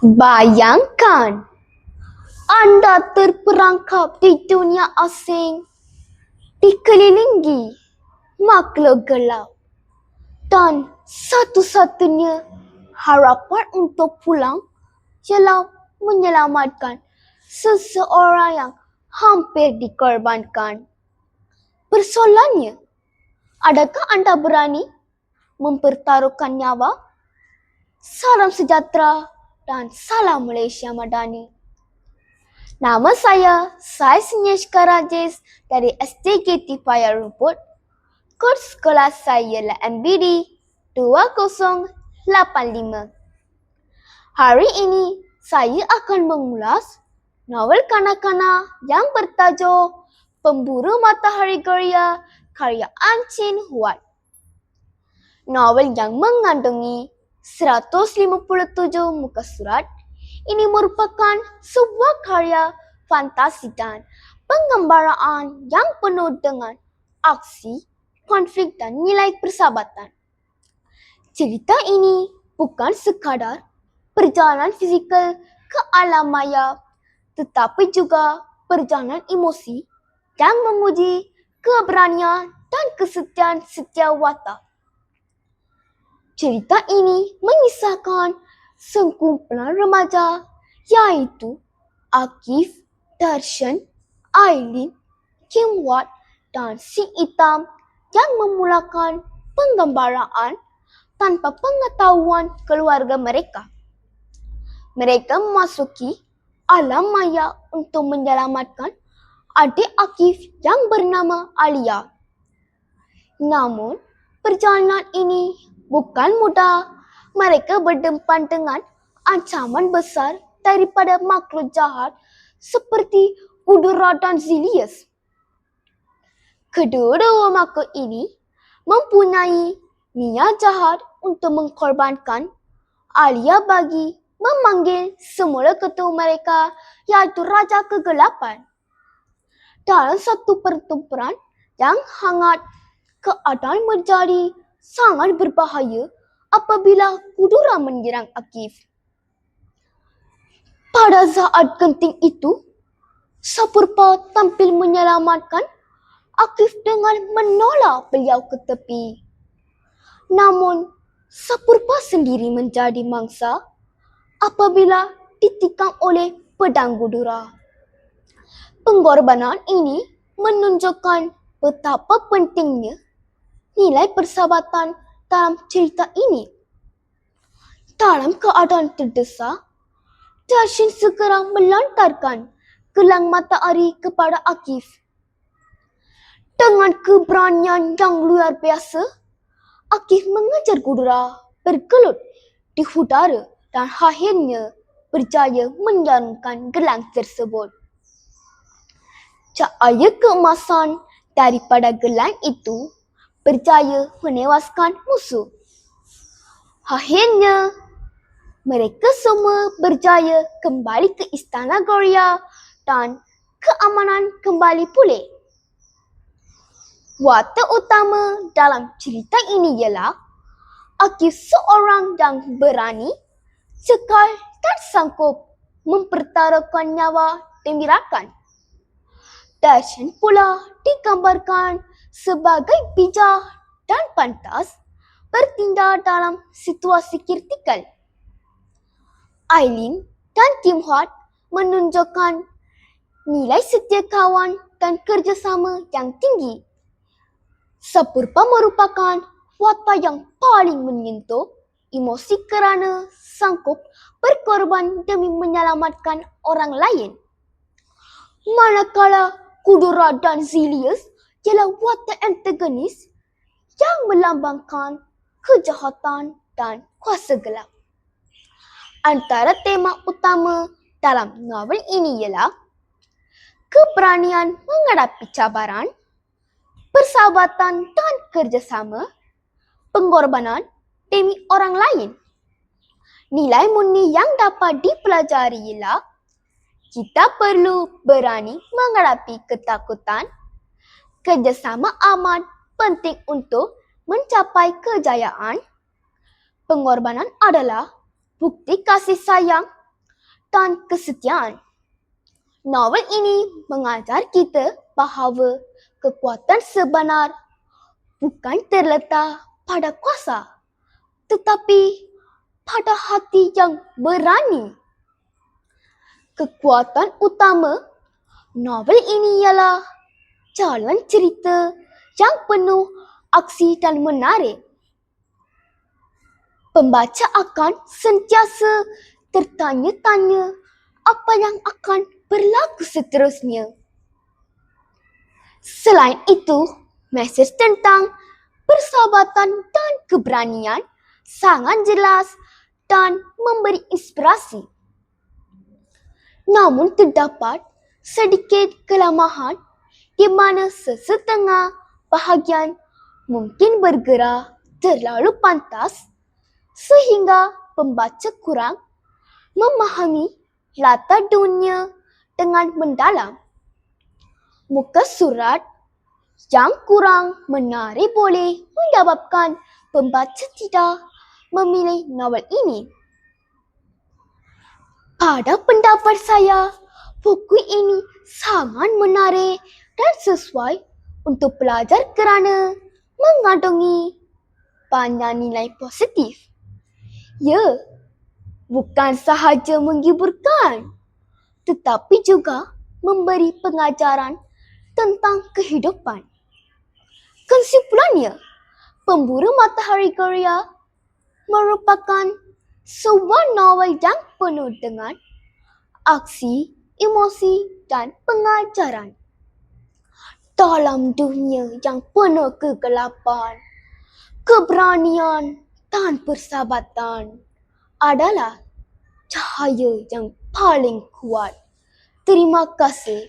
Bayangkan anda terperangkap di dunia asing, dikelilingi makhluk gelap, dan satu-satunya harapan untuk pulang ialah menyelamatkan seseorang yang hampir dikorbankan. Persoalannya, adakah anda berani mempertaruhkan nyawa? Salam sejahtera dan salam Malaysia Madani. Nama saya Saisneshka Rajesh dari STKT Paya Rumput. Kod sekolah saya ialah MBD 2085. Hari ini saya akan mengulas novel kanak-kanak yang bertajuk Pemburu Matahari Geria karya An Chin Huat. Novel yang mengandungi 157 muka surat ini merupakan sebuah karya fantasi dan penggambaraan yang penuh dengan aksi, konflik dan nilai persahabatan. Cerita ini bukan sekadar perjalanan fizikal ke alam maya, tetapi juga perjalanan emosi yang memuji keberanian dan kesetiaan Setiawata. Cerita ini mengisahkan sekumpulan remaja iaitu Akif, Darshan, Aileen, Kim Watt dan Si Hitam yang memulakan penggambaraan tanpa pengetahuan keluarga mereka. Mereka memasuki alam maya untuk menyelamatkan adik Akif yang bernama Alia. Namun, perjalanan ini bukan mudah. Mereka berdepan dengan ancaman besar daripada makhluk jahat seperti Udara dan Zilius. Kedua-dua makhluk ini mempunyai niat jahat untuk mengkorbankan Alia bagi memanggil semula ketua mereka iaitu Raja Kegelapan. Dalam satu pertempuran yang hangat, keadaan menjadi sangat berbahaya apabila Udara menyerang Akif. Pada saat genting itu, Sapurpa tampil menyelamatkan Akif dengan menolak beliau ke tepi. Namun, Sapurpa sendiri menjadi mangsa apabila ditikam oleh pedang Udara. Pengorbanan ini menunjukkan betapa pentingnya nilai persahabatan dalam cerita ini. Dalam keadaan terdesak, Darshan segera melantarkan gelang matahari kepada Akif. Dengan keberanian yang luar biasa, Akif mengejar Udara bergelut di udara dan akhirnya berjaya menjarumkan gelang tersebut. Cahaya keemasan daripada gelang itu berjaya menewaskan musuh. Akhirnya, mereka semua berjaya kembali ke Istana Geria dan keamanan kembali pulih. Watak utama dalam cerita ini ialah Akif seorang yang berani, cekal dan sanggup mempertaruhkan nyawa demi rakan. Darshan pula digambarkan sebagai bijak dan pantas bertindak dalam situasi kritikal. Aileen dan Kim Watt menunjukkan nilai setia kawan dan kerjasama yang tinggi. Sapurpa merupakan watak yang paling menyentuh emosi kerana sanggup berkorban demi menyelamatkan orang lain. Manakala Udara dan Zilius ialah watak antagonis yang melambangkan kejahatan dan kuasa gelap. Antara tema utama dalam novel ini ialah keberanian menghadapi cabaran, persahabatan dan kerjasama, pengorbanan demi orang lain. Nilai murni yang dapat dipelajari ialah kita perlu berani menghadapi ketakutan. Kerjasama amat penting untuk mencapai kejayaan. Pengorbanan adalah bukti kasih sayang dan kesetiaan. Novel ini mengajar kita bahawa kekuatan sebenar bukan terletak pada kuasa, tetapi pada hati yang berani. Kekuatan utama novel ini ialah jalan cerita yang penuh aksi dan menarik. Pembaca akan sentiasa tertanya-tanya apa yang akan berlaku seterusnya. Selain itu, mesej tentang persahabatan dan keberanian sangat jelas dan memberi inspirasi. Namun terdapat sedikit kelemahan di mana sesetengah bahagian mungkin bergerak terlalu pantas sehingga pembaca kurang memahami latar dunia dengan mendalam. Muka surat yang kurang menarik boleh menyebabkan pembaca tidak memilih novel ini. Pada pendapat saya, buku ini sangat menarik dan sesuai untuk pelajar kerana mengandungi banyak nilai positif. Ya, bukan sahaja menghiburkan, tetapi juga memberi pengajaran tentang kehidupan. Kesimpulannya, Pemburu Matahari Korea merupakan sebuah novel yang penuh dengan aksi, emosi dan pengajaran. Dalam dunia yang penuh kegelapan, keberanian dan persahabatan adalah cahaya yang paling kuat. Terima kasih.